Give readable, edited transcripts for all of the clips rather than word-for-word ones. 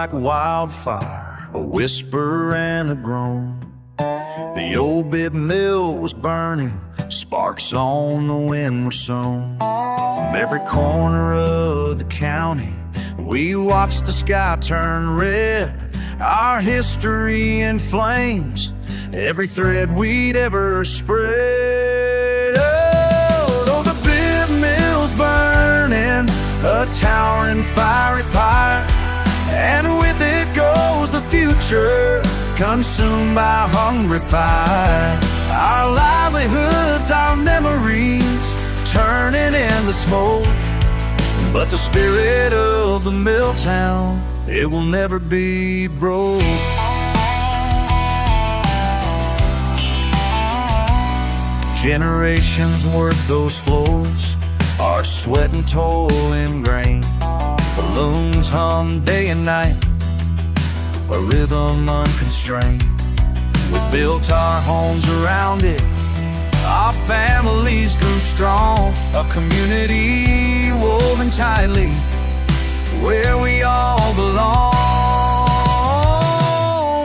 like wildfire, a whisper and a groan. The old Bibb mill was burning, sparks on the wind were sown. From every corner of the county, we watched the sky turn red. Our history in flames, every thread we'd ever spread. Oh, though the Bibb mill's burning, a towering fiery pyre, and with it goes the future, consumed by hungry fire. Our livelihoods, our memories, turning into smoke. But the spirit of the mill town, it will never be broke. Generations work those floors, our sweat and toil ingrained. The looms hum day and night, a rhythm unconstrained. We built our homes around it, our families grew strong, a community woven tightly, where we all belong.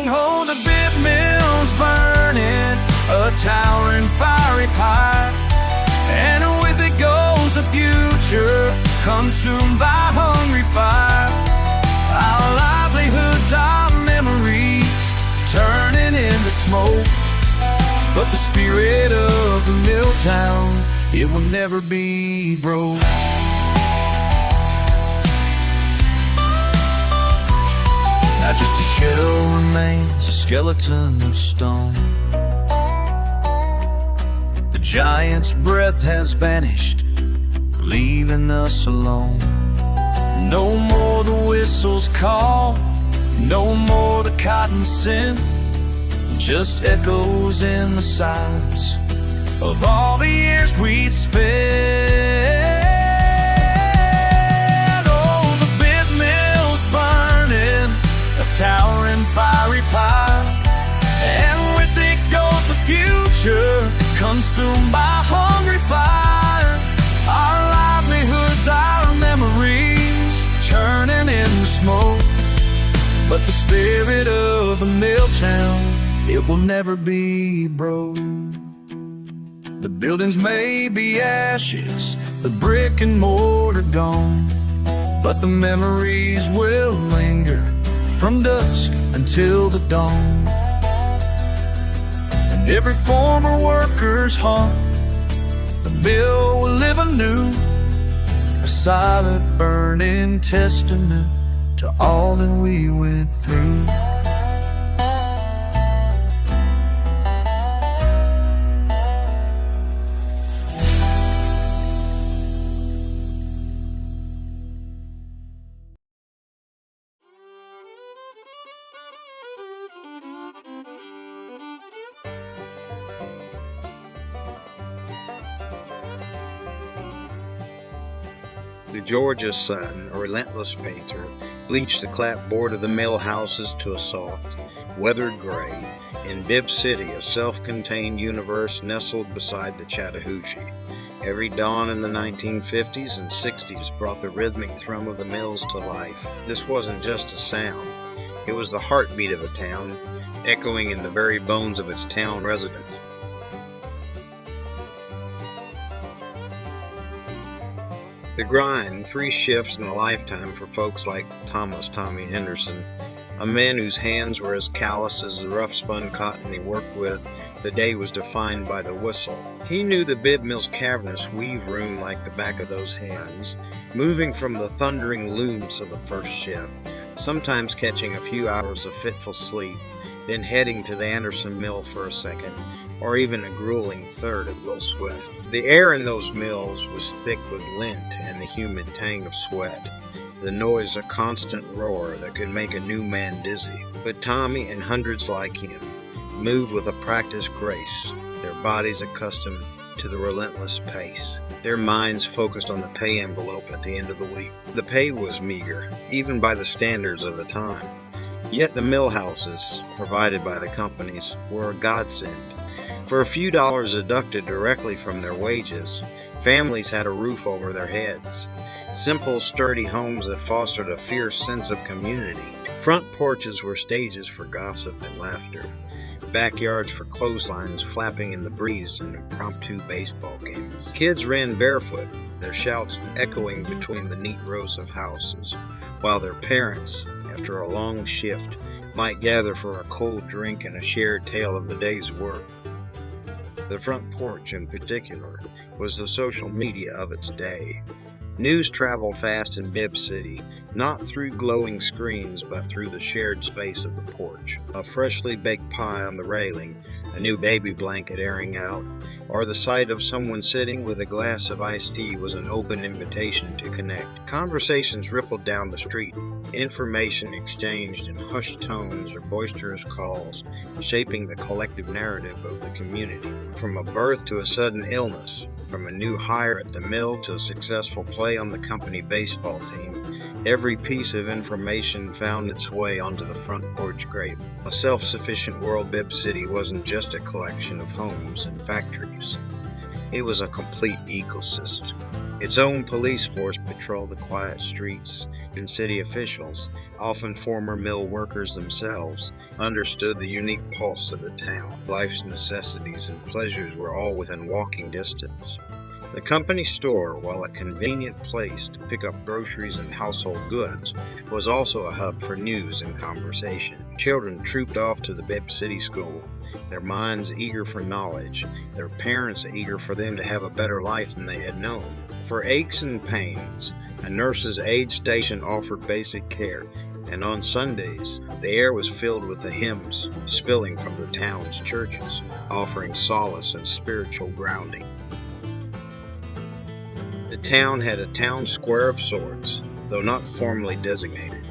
Oh, the Bibb mill's burning, a towering fiery pyre, and with it goes the future, consumed by hungry fire. Our livelihoods, our memories, turning into smoke. But the spirit of the mill town, it will never be broke. Now just a shell remains, a skeleton of stone. The giant's breath has vanished, leaving us alone. No more the whistles call, no more the cotton scent, just echoes in the silence of all the years we'd spent. Oh, the Bibb mill's burning, a towering fiery pyre, and with it goes the future, consumed by hungry fire. Our livelihoods, our memories, turning into smoke. But the spirit of the mill town, it will never be broke. The buildings may be ashes, the brick and mortar gone, but the memories will linger from dusk until the dawn. And every former worker's heart, the mill will live anew, a silent burning testament to all that we went through. The Georgia sun, a relentless painter, bleached the clapboard of the mill houses to a soft, weathered gray. In Bibb City, a self-contained universe nestled beside the Chattahoochee. Every dawn in the 1950s and 60s brought the rhythmic thrum of the mills to life. This wasn't just a sound. It was the heartbeat of the town, echoing in the very bones of its town residents. The grind, 3 shifts in a lifetime for folks like Tommy Henderson, a man whose hands were as callous as the rough-spun cotton he worked with. The day was defined by the whistle. He knew the Bibb mill's cavernous weave room like the back of those hands, moving from the thundering looms of the first shift, sometimes catching a few hours of fitful sleep, then heading to the Anderson mill for a second, or even a grueling third of Will Swift. The air in those mills was thick with lint and the humid tang of sweat, the noise a constant roar that could make a new man dizzy. But Tommy and hundreds like him moved with a practiced grace, their bodies accustomed to the relentless pace, their minds focused on the pay envelope at the end of the week. The pay was meager, even by the standards of the time. Yet the mill houses, provided by the companies, were a godsend. For a few dollars deducted directly from their wages, families had a roof over their heads. Simple, sturdy homes that fostered a fierce sense of community. Front porches were stages for gossip and laughter. Backyards for clotheslines flapping in the breeze and impromptu baseball games. Kids ran barefoot, their shouts echoing between the neat rows of houses, while their parents, after a long shift, might gather for a cold drink and a shared tale of the day's work. The front porch, in particular, was the social media of its day. News traveled fast in Bibb City, not through glowing screens, but through the shared space of the porch. A freshly baked pie on the railing, a new baby blanket airing out, or the sight of someone sitting with a glass of iced tea was an open invitation to connect. Conversations rippled down the street, information exchanged in hushed tones or boisterous calls, shaping the collective narrative of the community. From a birth to a sudden illness, from a new hire at the mill to a successful play on the company baseball team, every piece of information found its way onto the front porch grate. A self-sufficient world, Bibb City wasn't just a collection of homes and factories. It was a complete ecosystem. Its own police force patrolled the quiet streets, and city officials, often former mill workers themselves, understood the unique pulse of the town. Life's necessities and pleasures were all within walking distance. The company store, while a convenient place to pick up groceries and household goods, was also a hub for news and conversation. Children trooped off to the Bibb City School, their minds eager for knowledge, their parents eager for them to have a better life than they had known. For aches and pains, a nurse's aid station offered basic care, and on Sundays, the air was filled with the hymns spilling from the town's churches, offering solace and spiritual grounding. The town had a town square of sorts, though not formally designated.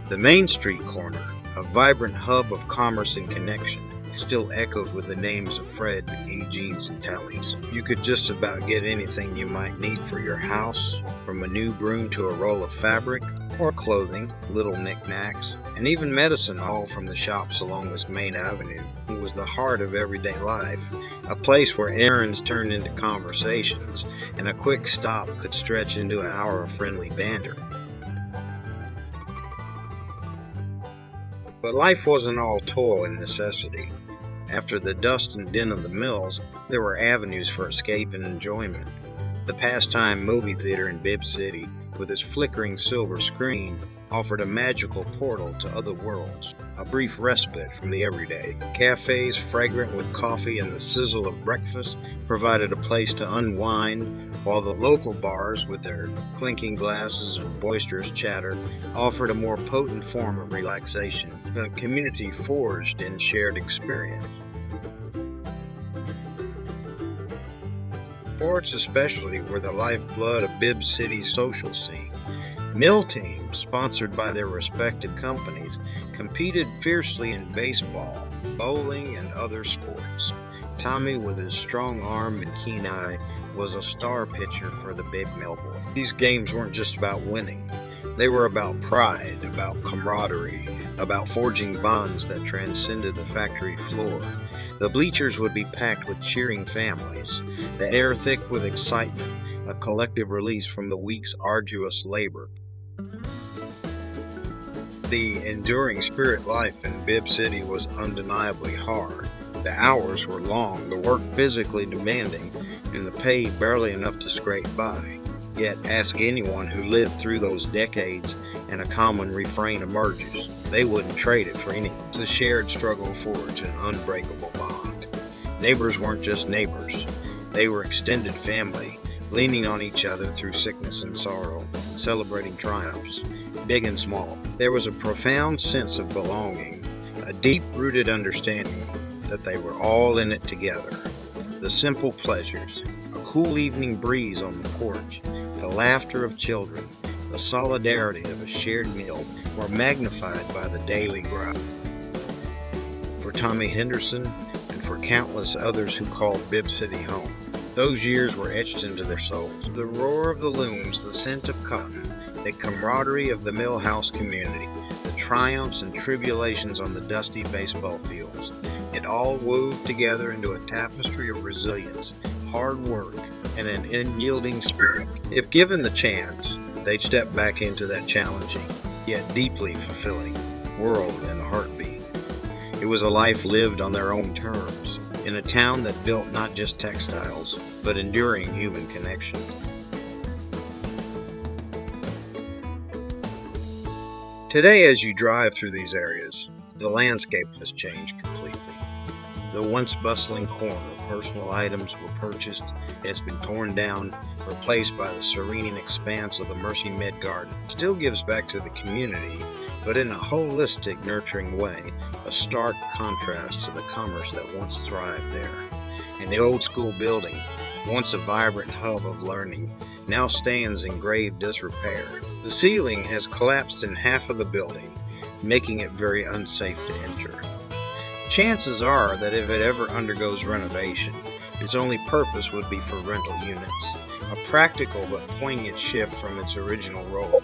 The Main Street corner, a vibrant hub of commerce and connection, still echoed with the names of Fred, McGee, Jeans, and Tellings. You could just about get anything you might need for your house, from a new broom to a roll of fabric, or clothing, little knickknacks, and even medicine, all from the shops along this main avenue. It was the heart of everyday life, a place where errands turned into conversations, and a quick stop could stretch into an hour of friendly banter. But life wasn't all toil and necessity. After the dust and din of the mills, there were avenues for escape and enjoyment. The Pastime movie theater in Bibb City, with its flickering silver screen, offered a magical portal to other worlds, a brief respite from the everyday. Cafes fragrant with coffee and the sizzle of breakfast provided a place to unwind, while the local bars, with their clinking glasses and boisterous chatter, offered a more potent form of relaxation, a community forged in shared experience. Sports especially were the lifeblood of Bibb City's social scene. Mill teams, sponsored by their respective companies, competed fiercely in baseball, bowling, and other sports. Tommy, with his strong arm and keen eye, was a star pitcher for the Bibb Mill boys. These games weren't just about winning. They were about pride, about camaraderie, about forging bonds that transcended the factory floor. The bleachers would be packed with cheering families, the air thick with excitement, a collective release from the week's arduous labor. The enduring spirit life in Bibb City was undeniably hard. The hours were long, the work physically demanding, and the pay barely enough to scrape by. Yet ask anyone who lived through those decades and a common refrain emerges. They wouldn't trade it for anything. The shared struggle forged an unbreakable bond. Neighbors weren't just neighbors. They were extended family, leaning on each other through sickness and sorrow, celebrating triumphs, big and small. There was a profound sense of belonging, a deep-rooted understanding that they were all in it together. The simple pleasures, a cool evening breeze on the porch, the laughter of children, the solidarity of a shared meal were magnified by the daily grind. For Tommy Henderson and for countless others who called Bibb City home, those years were etched into their souls. The roar of the looms, the scent of cotton, the camaraderie of the mill house community, the triumphs and tribulations on the dusty baseball fields, it all wove together into a tapestry of resilience, hard work, and an unyielding spirit. If given the chance, they'd step back into that challenging, yet deeply fulfilling world in a heartbeat. It was a life lived on their own terms, in a town that built not just textiles, but enduring human connection. Today, as you drive through these areas, the landscape has changed completely. The once bustling corner where personal items were purchased has been torn down, replaced by the serene expanse of the Mercy Med Garden. It still gives back to the community, but in a holistic, nurturing way, a stark contrast to the commerce that once thrived there. And the old school building, once a vibrant hub of learning, now stands in grave disrepair. The ceiling has collapsed in half of the building, making it very unsafe to enter. Chances are that if it ever undergoes renovation, its only purpose would be for rental units, a practical but poignant shift from its original role.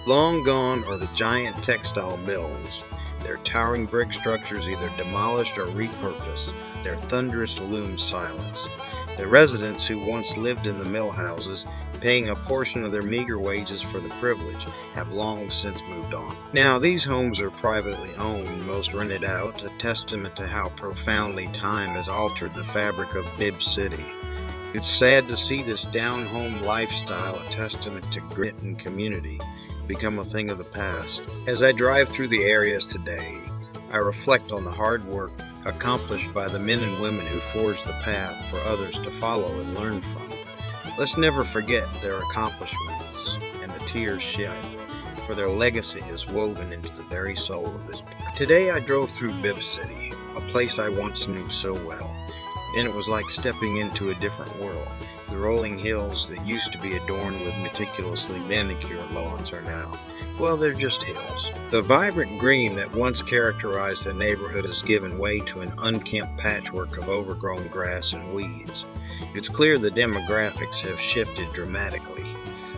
Long gone are the giant textile mills, their towering brick structures either demolished or repurposed, their thunderous looms silenced. The residents who once lived in the mill houses, paying a portion of their meager wages for the privilege, have long since moved on. Now, these homes are privately owned, most rented out, a testament to how profoundly time has altered the fabric of Bibb City. It's sad to see this down-home lifestyle, a testament to grit and community, become a thing of the past. As I drive through the areas today, I reflect on the hard work accomplished by the men and women who forged the path for others to follow and learn from. Let's never forget their accomplishments and the tears shed, for their legacy is woven into the very soul of this. Today I drove through Bibb City, a place I once knew so well, and it was like stepping into a different world. The rolling hills that used to be adorned with meticulously manicured lawns are now, well, they're just hills. The vibrant green that once characterized the neighborhood has given way to an unkempt patchwork of overgrown grass and weeds. It's clear the demographics have shifted dramatically.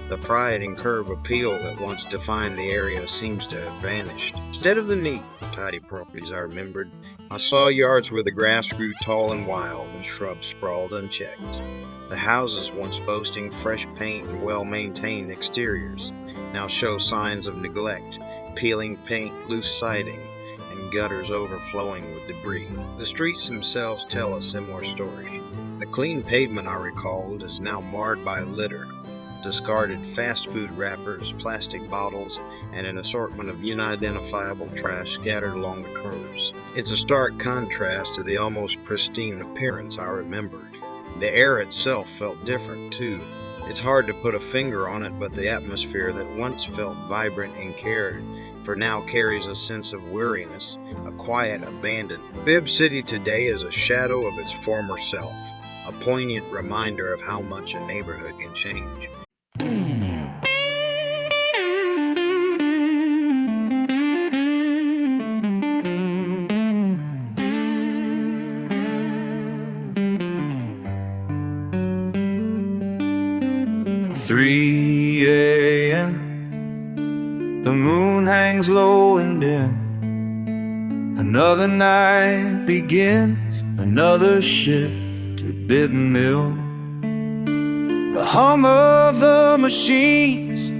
The pride and curb appeal that once defined the area seems to have vanished. Instead of the neat, tidy properties I remembered, I saw yards where the grass grew tall and wild and shrubs sprawled unchecked. The houses, once boasting fresh paint and well-maintained exteriors, now show signs of neglect, peeling paint, loose siding, and gutters overflowing with debris. The streets themselves tell a similar story. The clean pavement I recalled is now marred by litter, discarded fast food wrappers, plastic bottles, and an assortment of unidentifiable trash scattered along the curves. It's a stark contrast to the almost pristine appearance I remembered. The air itself felt different, too. It's hard to put a finger on it, but the atmosphere that once felt vibrant and cared for now carries a sense of weariness, a quiet abandon. Bibb City today is a shadow of its former self, a poignant reminder of how much a neighborhood can change. "3 a.m. The moon hangs low and dim. Another night begins, another shift to Bibb Mill. The hum of the machines,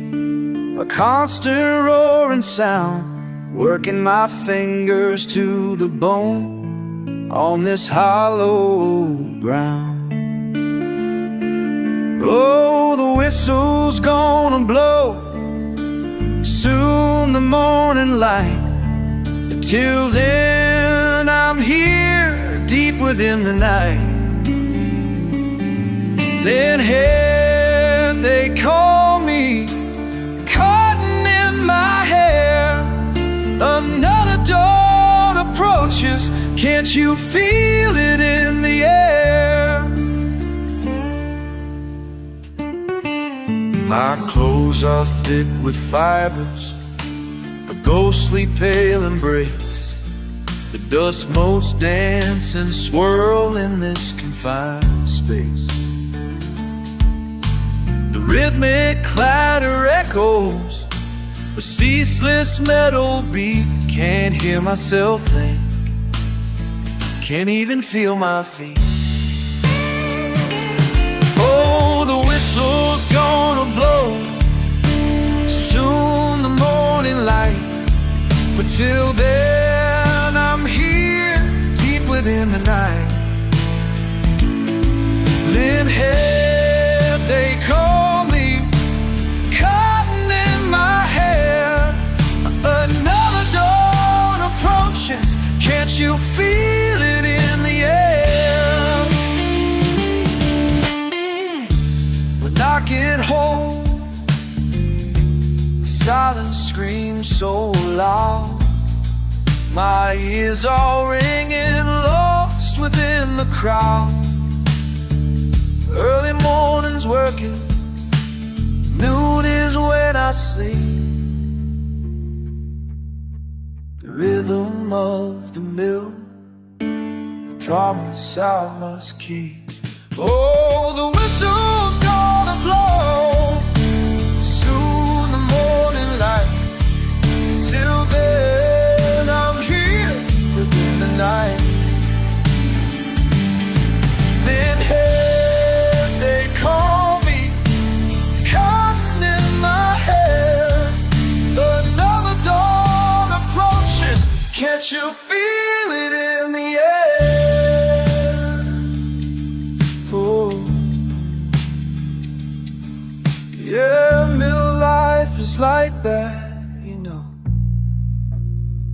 a constant roaring sound, working my fingers to the bone on this hollow ground. Oh, the whistle's gonna blow, soon the morning light. Till then I'm here, deep within the night. Then here they call me, cotton in my hair. Another dawn approaches, can't you feel it in the air? My clothes are thick with fibers, a ghostly pale embrace. The dust motes dance and swirl in this confined space. The rhythmic clatter echoes, a ceaseless metal beat. Can't hear myself think, can't even feel my feet. gonna blow, soon the morning light. But till then I'm here, deep within the night. Lynn head, they call me, cotton in my hair. Another dawn approaches, can't you feel it in the air? When I get home, the silence screams so loud, my ears are ringing, lost within the crowd. Early morning's working, noon is when I sleep. The rhythm of the mill, the promise I must keep. Oh, the whistle's gonna blow, soon the morning light. Till then I'm here within the night. Then head, they call me, cotton in my hair. Another dawn approaches, can't you feel it in the air? Oh, yeah, mill life is like that, you know.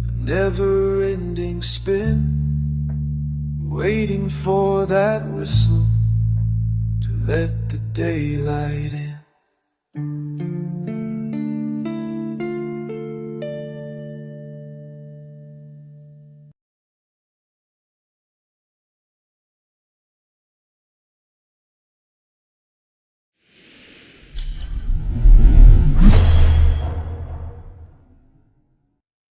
A never-ending spin, waiting for that whistle to let the daylight in.